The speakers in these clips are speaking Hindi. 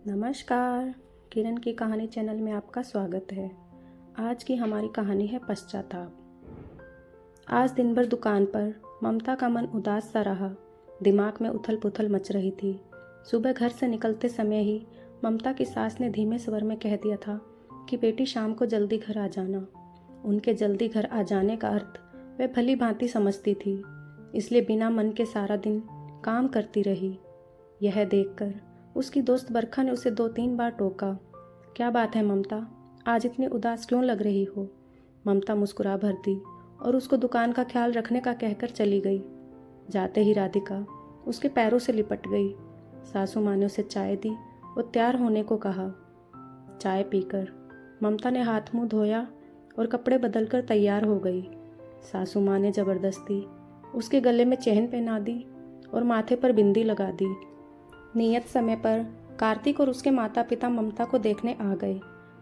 नमस्कार। किरण की कहानी चैनल में आपका स्वागत है। आज की हमारी कहानी है पश्चाताप। आज दिन भर दुकान पर ममता का मन उदास सा रहा। दिमाग में उथल पुथल मच रही थी। सुबह घर से निकलते समय ही ममता की सास ने धीमे स्वर में कह दिया था कि बेटी शाम को जल्दी घर आ जाना। उनके जल्दी घर आ जाने का अर्थ वह भली भांति समझती थी, इसलिए बिना मन के सारा दिन काम करती रही। यह देखकर उसकी दोस्त बरखा ने उसे 2-3 बार टोका। क्या बात है ममता, आज इतनी उदास क्यों लग रही हो? ममता मुस्कुरा भर दी और उसको दुकान का ख्याल रखने का कहकर चली गई। जाते ही राधिका उसके पैरों से लिपट गई। सासू माँ ने उसे चाय दी और तैयार होने को कहा। चाय पीकर ममता ने हाथ मुंह धोया और कपड़े बदलकर तैयार हो गई। सासू माँ ने जबरदस्ती उसके गले में चेन पहना दी और माथे पर बिंदी लगा दी। नियत समय पर कार्तिक और उसके माता पिता ममता को देखने आ गए।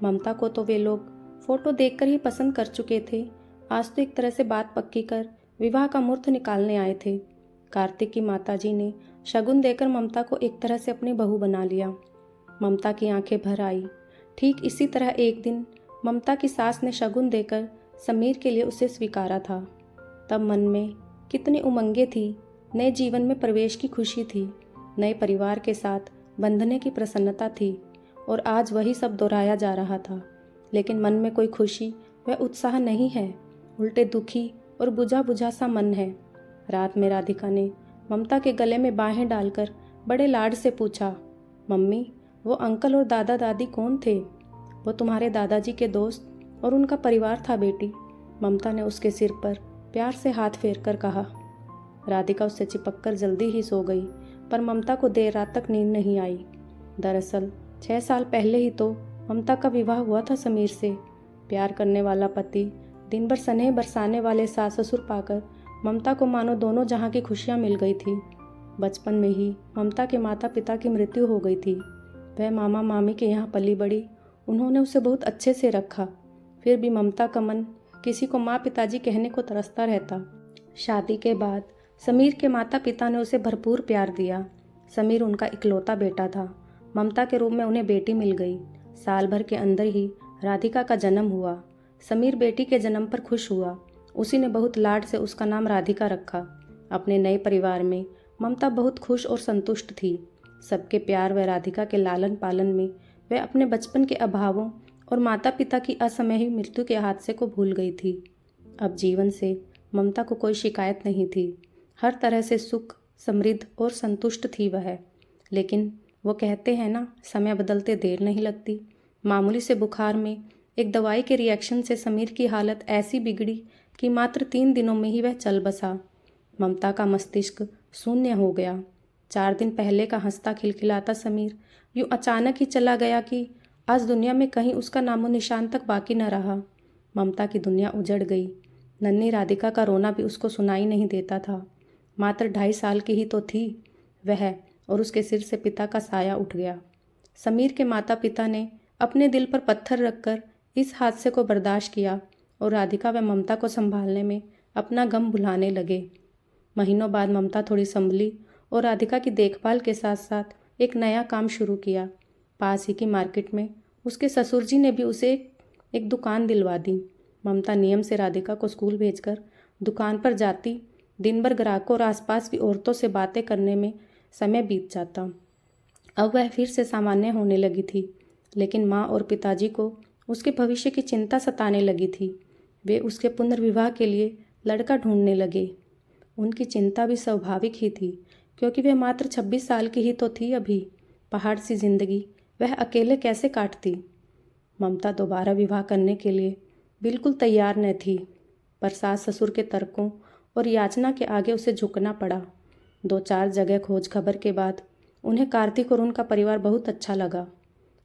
ममता को तो वे लोग फोटो देखकर ही पसंद कर चुके थे। आज तो एक तरह से बात पक्की कर विवाह का मुहूर्त निकालने आए थे। कार्तिक की माताजी ने शगुन देकर ममता को एक तरह से अपनी बहू बना लिया। ममता की आंखें भर आई। ठीक इसी तरह एक दिन ममता की सास ने शगुन देकर समीर के लिए उसे स्वीकारा था। तब मन में कितनी उमंगें थी। नए जीवन में प्रवेश की खुशी थी, नए परिवार के साथ बंधने की प्रसन्नता थी और आज वही सब दोहराया जा रहा था। लेकिन मन में कोई खुशी व उत्साह नहीं है, उल्टे दुखी और बुझा बुझा सा मन है। रात में राधिका ने ममता के गले में बाहें डालकर बड़े लाड से पूछा, मम्मी वो अंकल और दादा दादी कौन थे? वो तुम्हारे दादाजी के दोस्त और उनका परिवार था बेटी। ममता ने उसके सिर पर प्यार से हाथ फेर कर कहा। राधिका उससे चिपक कर जल्दी ही सो गई, पर ममता को देर रात तक नींद नहीं आई। दरअसल 6 साल पहले ही तो ममता का विवाह हुआ था समीर से। प्यार करने वाला पति, दिन भर स्नेह बरसाने वाले सास ससुर पाकर ममता को मानो दोनों जहां की खुशियां मिल गई थी। बचपन में ही ममता के माता पिता की मृत्यु हो गई थी। वह मामा मामी के यहाँ पली बड़ी। उन्होंने उसे बहुत अच्छे से रखा। फिर भी ममता का मन किसी को माँ पिताजी कहने को तरसता रहता। शादी के बाद समीर के माता पिता ने उसे भरपूर प्यार दिया। समीर उनका इकलौता बेटा था। ममता के रूप में उन्हें बेटी मिल गई। साल भर के अंदर ही राधिका का जन्म हुआ। समीर बेटी के जन्म पर खुश हुआ। उसी ने बहुत लाड से उसका नाम राधिका रखा। अपने नए परिवार में ममता बहुत खुश और संतुष्ट थी। सबके प्यार व राधिका के लालन पालन में वह अपने बचपन के अभावों और माता पिता की असमयी मृत्यु के हादसे को भूल गई थी। अब जीवन से ममता को कोई शिकायत नहीं थी। हर तरह से सुख, समृद्ध और संतुष्ट थी वह। लेकिन वो कहते हैं ना, समय बदलते देर नहीं लगती। मामूली से बुखार में एक दवाई के रिएक्शन से समीर की हालत ऐसी बिगड़ी कि मात्र 3 दिनों में ही वह चल बसा। ममता का मस्तिष्क शून्य हो गया। 4 दिन पहले का हंसता खिलखिलाता समीर यूं अचानक ही चला गया कि आज दुनिया में कहीं उसका नामो निशान तक बाकी न रहा। ममता की दुनिया उजड़ गई। नन्ही राधिका का रोना भी उसको सुनाई नहीं देता था। मात्र 2.5 साल की ही तो थी वह, और उसके सिर से पिता का साया उठ गया। समीर के माता पिता ने अपने दिल पर पत्थर रखकर इस हादसे को बर्दाश्त किया और राधिका व ममता को संभालने में अपना गम भुलाने लगे। महीनों बाद ममता थोड़ी संभली और राधिका की देखभाल के साथ साथ एक नया काम शुरू किया। पास ही की मार्केट में उसके ससुर जी ने भी उसे एक दुकान दिलवा दी। ममता नियम से राधिका को स्कूल भेजकर दुकान पर जाती। दिन भर ग्राहकों और आसपास की औरतों से बातें करने में समय बीत जाता। अब वह फिर से सामान्य होने लगी थी, लेकिन माँ और पिताजी को उसके भविष्य की चिंता सताने लगी थी। वे उसके पुनर्विवाह के लिए लड़का ढूंढने लगे। उनकी चिंता भी स्वाभाविक ही थी, क्योंकि वह मात्र 26 साल की ही तो थी अभी। पहाड़ सी जिंदगी वह अकेले कैसे काटती? ममता दोबारा विवाह करने के लिए बिल्कुल तैयार न थी, पर सास ससुर के तर्कों और याचना के आगे उसे झुकना पड़ा। 2-4 जगह खोज खबर के बाद उन्हें कार्तिक और उनका परिवार बहुत अच्छा लगा।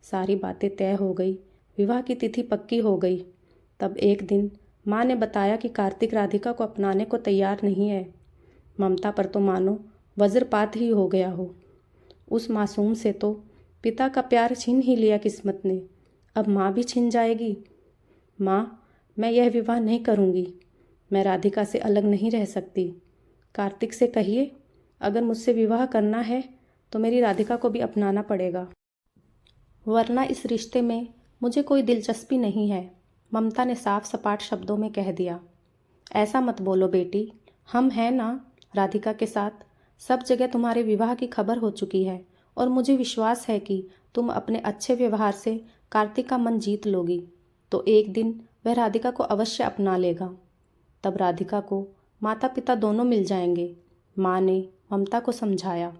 सारी बातें तय हो गई, विवाह की तिथि पक्की हो गई। तब एक दिन माँ ने बताया कि कार्तिक राधिका को अपनाने को तैयार नहीं है। ममता पर तो मानो वज्रपात ही हो गया हो। उस मासूम से तो पिता का प्यार छीन ही लिया किस्मत ने। अब माँ भी छिन जाएगी। माँ, मैं यह विवाह नहीं करूँगी। मैं राधिका से अलग नहीं रह सकती। कार्तिक से कहिए, अगर मुझसे विवाह करना है तो मेरी राधिका को भी अपनाना पड़ेगा। वरना इस रिश्ते में मुझे कोई दिलचस्पी नहीं है, ममता ने साफ सपाट शब्दों में कह दिया। ऐसा मत बोलो बेटी, हम हैं ना राधिका के साथ। सब जगह तुम्हारे विवाह की खबर हो चुकी है और मुझे विश्वास है कि तुम अपने अच्छे व्यवहार से कार्तिक का मन जीत लोगी, तो एक दिन वह राधिका को अवश्य अपना लेगा। तब राधिका को माता पिता दोनों मिल जाएंगे, माँ ने ममता को समझाया।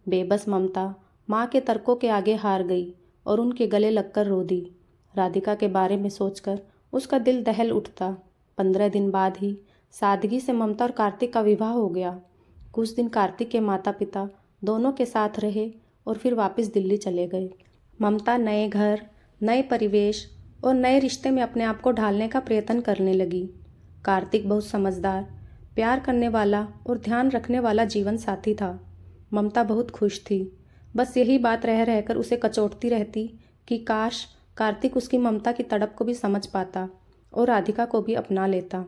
बेबस ममता माँ के तर्कों के आगे हार गई और उनके गले लगकर रो दी। राधिका के बारे में सोचकर उसका दिल दहल उठता। 15 दिन बाद ही सादगी से ममता और कार्तिक का विवाह हो गया। कुछ दिन कार्तिक के माता पिता दोनों के साथ रहे और फिर वापस दिल्ली चले गए। ममता नए घर, नए परिवेश और नए रिश्ते में अपने आप को ढालने का प्रयत्न करने लगी। कार्तिक बहुत समझदार, प्यार करने वाला और ध्यान रखने वाला जीवन साथी था। ममता बहुत खुश थी। बस यही बात रह रहकर उसे कचोटती रहती कि काश कार्तिक उसकी ममता की तड़प को भी समझ पाता और राधिका को भी अपना लेता।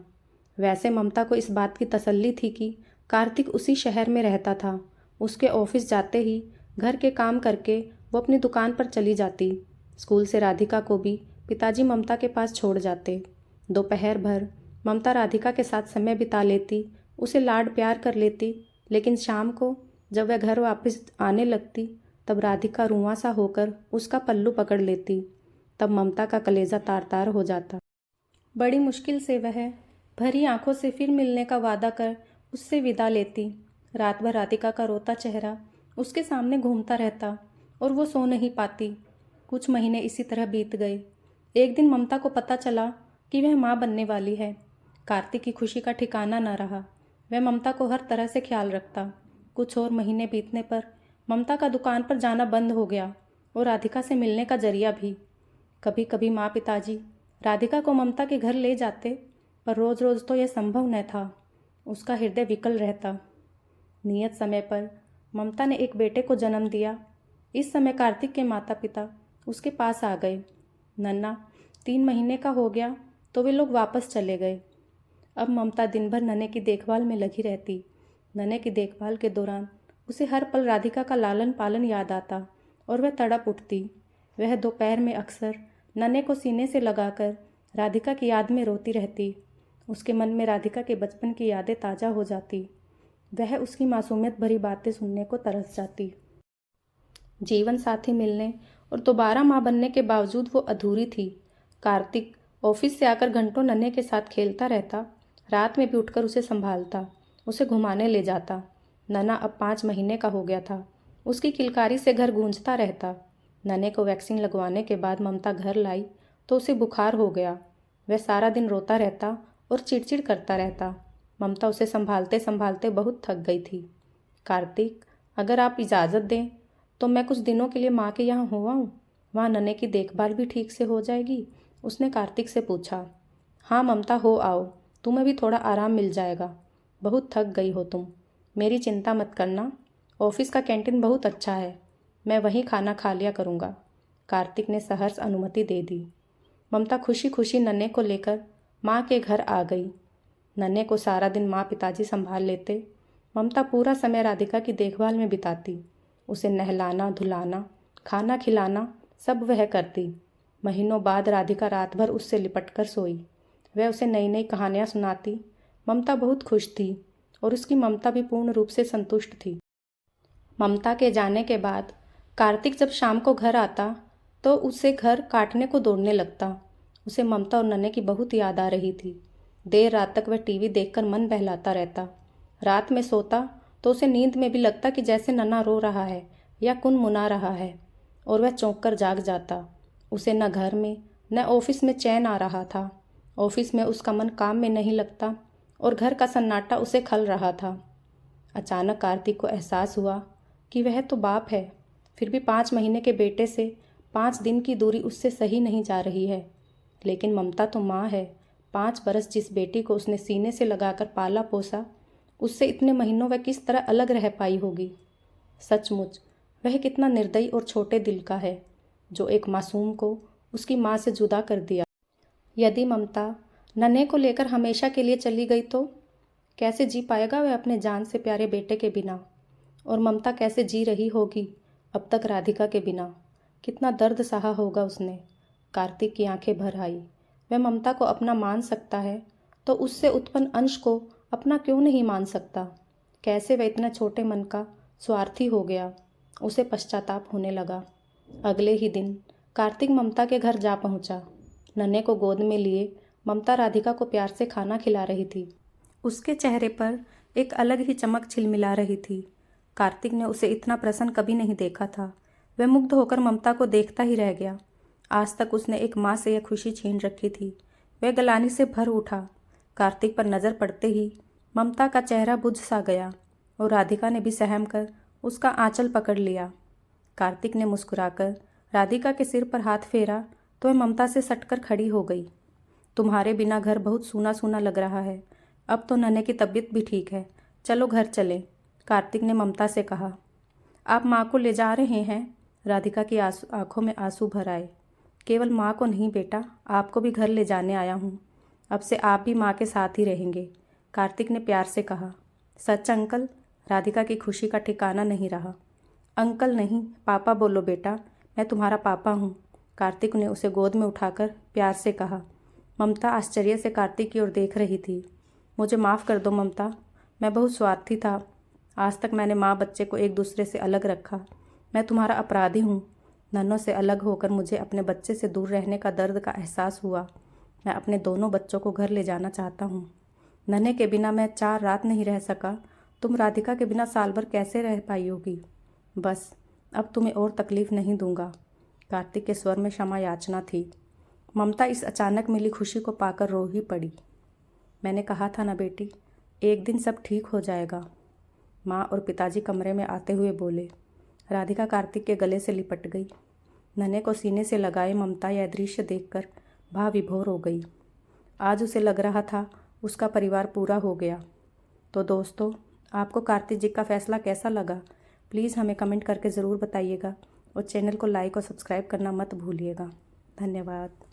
वैसे ममता को इस बात की तसल्ली थी कि कार्तिक उसी शहर में रहता था। उसके ऑफिस जाते ही घर के काम करके वो अपनी दुकान पर चली जाती। स्कूल से राधिका को भी पिताजी ममता के पास छोड़ जाते। दोपहर भर ममता राधिका के साथ समय बिता लेती, उसे लाड प्यार कर लेती, लेकिन शाम को जब वह घर वापस आने लगती तब राधिका रुआं सा होकर उसका पल्लू पकड़ लेती। तब ममता का कलेजा तार तार हो जाता। बड़ी मुश्किल से वह भरी आंखों से फिर मिलने का वादा कर उससे विदा लेती। रात भर राधिका का रोता चेहरा उसके सामने घूमता रहता और वो सो नहीं पाती। कुछ महीने इसी तरह बीत गए। एक दिन ममता को पता चला कि वह माँ बनने वाली है। कार्तिक की खुशी का ठिकाना न रहा। वह ममता को हर तरह से ख्याल रखता। कुछ और महीने बीतने पर ममता का दुकान पर जाना बंद हो गया और राधिका से मिलने का जरिया भी। कभी कभी माँ पिताजी राधिका को ममता के घर ले जाते, पर रोज रोज तो यह संभव न था। उसका हृदय विकल रहता। नियत समय पर ममता ने एक बेटे को जन्म दिया। इस समय कार्तिक के माता पिता उसके पास आ गए। नन्ना 3 महीने का हो गया तो वे लोग वापस चले गए। अब ममता दिन भर नन्हे की देखभाल में लगी रहती। नन्हे की देखभाल के दौरान उसे हर पल राधिका का लालन पालन याद आता और वह तड़प उठती। वह दोपहर में अक्सर नन्हे को सीने से लगाकर राधिका की याद में रोती रहती। उसके मन में राधिका के बचपन की यादें ताज़ा हो जाती। वह उसकी मासूमियत भरी बातें सुनने को तरस जाती। जीवन साथी मिलने और दोबारा माँ बनने के बावजूद वो अधूरी थी। कार्तिक ऑफिस से आकर घंटों नन्हे के साथ खेलता रहता। रात में भी उठकर उसे संभालता, उसे घुमाने ले जाता। नन्हा अब 5 महीने का हो गया था। उसकी किलकारी से घर गूंजता रहता। नन्हे को वैक्सीन लगवाने के बाद ममता घर लाई तो उसे बुखार हो गया। वह सारा दिन रोता रहता और चिड़चिड़ करता रहता। ममता उसे संभालते संभालते बहुत थक गई थी। कार्तिक, अगर आप इजाज़त दें तो मैं कुछ दिनों के लिए माँ के यहाँ हो आऊँ? वहाँ नन्हे की देखभाल भी ठीक से हो जाएगी, उसने कार्तिक से पूछा। हाँ ममता, हो आओ, तुम्हें भी थोड़ा आराम मिल जाएगा। बहुत थक गई हो तुम। मेरी चिंता मत करना, ऑफिस का कैंटीन बहुत अच्छा है, मैं वहीं खाना खा लिया करूँगा। कार्तिक ने सहर्ष अनुमति दे दी। ममता खुशी खुशी नन्हे को लेकर माँ के घर आ गई। नन्हे को सारा दिन माँ पिताजी संभाल लेते। ममता पूरा समय राधिका की देखभाल में बिताती। उसे नहलाना धुलाना, खाना खिलाना सब वह करती। महीनों बाद राधिका रात भर उससे लिपट कर सोई। वह उसे नई नई कहानियाँ सुनाती। ममता बहुत खुश थी और उसकी ममता भी पूर्ण रूप से संतुष्ट थी। ममता के जाने के बाद कार्तिक जब शाम को घर आता तो उसे घर काटने को दौड़ने लगता। उसे ममता और नन्हे की बहुत याद आ रही थी। देर रात तक वह टीवी देखकर मन बहलाता रहता। रात में सोता तो उसे नींद में भी लगता कि जैसे नन्हा रो रहा है या कुनमुना रहा है, और वह चौंक कर जाग जाता। उसे न घर में न ऑफिस में चैन आ रहा था। ऑफिस में उसका मन काम में नहीं लगता और घर का सन्नाटा उसे खल रहा था। अचानक कार्तिक को एहसास हुआ कि वह तो बाप है, फिर भी 5 महीने के बेटे से 5 दिन की दूरी उससे सही नहीं जा रही है। लेकिन ममता तो माँ है। 5 बरस जिस बेटी को उसने सीने से लगाकर पाला पोसा, उससे इतने महीनों वह किस तरह अलग रह पाई होगी। सचमुच वह कितना निर्दयी और छोटे दिल का है, जो एक मासूम को उसकी माँ से जुदा कर दिया। यदि ममता नन्हे को लेकर हमेशा के लिए चली गई तो कैसे जी पाएगा वह अपने जान से प्यारे बेटे के बिना? और ममता कैसे जी रही होगी अब तक राधिका के बिना? कितना दर्द सहा होगा उसने। कार्तिक की आंखें भर आई। वह ममता को अपना मान सकता है तो उससे उत्पन्न अंश को अपना क्यों नहीं मान सकता। कैसे वह इतना छोटे मन का स्वार्थी हो गया। उसे पश्चाताप होने लगा। अगले ही दिन कार्तिक ममता के घर जा पहुंचा। नन्हे को गोद में लिए ममता राधिका को प्यार से खाना खिला रही थी। उसके चेहरे पर एक अलग ही चमक छिलमिला रही थी। कार्तिक ने उसे इतना प्रसन्न कभी नहीं देखा था। वह मुग्ध होकर ममता को देखता ही रह गया। आज तक उसने एक माँ से यह खुशी छीन रखी थी। वह गलानी से भर उठा। कार्तिक पर नज़र पड़ते ही ममता का चेहरा बुझ सा गया और राधिका ने भी सहम कर उसका आंचल पकड़ लिया। कार्तिक ने मुस्कुराकर राधिका के सिर पर हाथ फेरा तो वह ममता से सटकर खड़ी हो गई। तुम्हारे बिना घर बहुत सूना सूना लग रहा है। अब तो नन्हे की तबीयत भी ठीक है, चलो घर चलें, कार्तिक ने ममता से कहा। आप माँ को ले जा रहे हैं? राधिका की आंखों में आंसू भर आए। केवल माँ को नहीं बेटा, आपको भी घर ले जाने आया हूँ। अब से आप भी माँ के साथ ही रहेंगे, कार्तिक ने प्यार से कहा। सच अंकल? राधिका की खुशी का ठिकाना नहीं रहा। अंकल नहीं, पापा बोलो बेटा, मैं तुम्हारा पापा हूँ, कार्तिक ने उसे गोद में उठाकर प्यार से कहा। ममता आश्चर्य से कार्तिक की ओर देख रही थी। मुझे माफ़ कर दो ममता, मैं बहुत स्वार्थी था। आज तक मैंने माँ बच्चे को एक दूसरे से अलग रखा। मैं तुम्हारा अपराधी हूँ। नन्हों से अलग होकर मुझे अपने बच्चे से दूर रहने का दर्द का एहसास हुआ। मैं अपने दोनों बच्चों को घर ले जाना चाहता हूँ। नन्हे के बिना मैं 4 रात नहीं रह सका। तुम राधिका के बिना साल भर कैसे रह पाई होगी। बस अब तुम्हें और तकलीफ़ नहीं दूंगा। कार्तिक के स्वर में क्षमा याचना थी। ममता इस अचानक मिली खुशी को पाकर रो ही पड़ी। मैंने कहा था ना बेटी, एक दिन सब ठीक हो जाएगा, माँ और पिताजी कमरे में आते हुए बोले। राधिका कार्तिक के गले से लिपट गई। नन्हे को सीने से लगाए ममता यह दृश्य देखकर भाव विभोर हो गई। आज उसे लग रहा था उसका परिवार पूरा हो गया। तो दोस्तों, आपको कार्तिक जी का फैसला कैसा लगा? प्लीज़ हमें कमेंट करके ज़रूर बताइएगा और चैनल को लाइक और सब्सक्राइब करना मत भूलिएगा। धन्यवाद।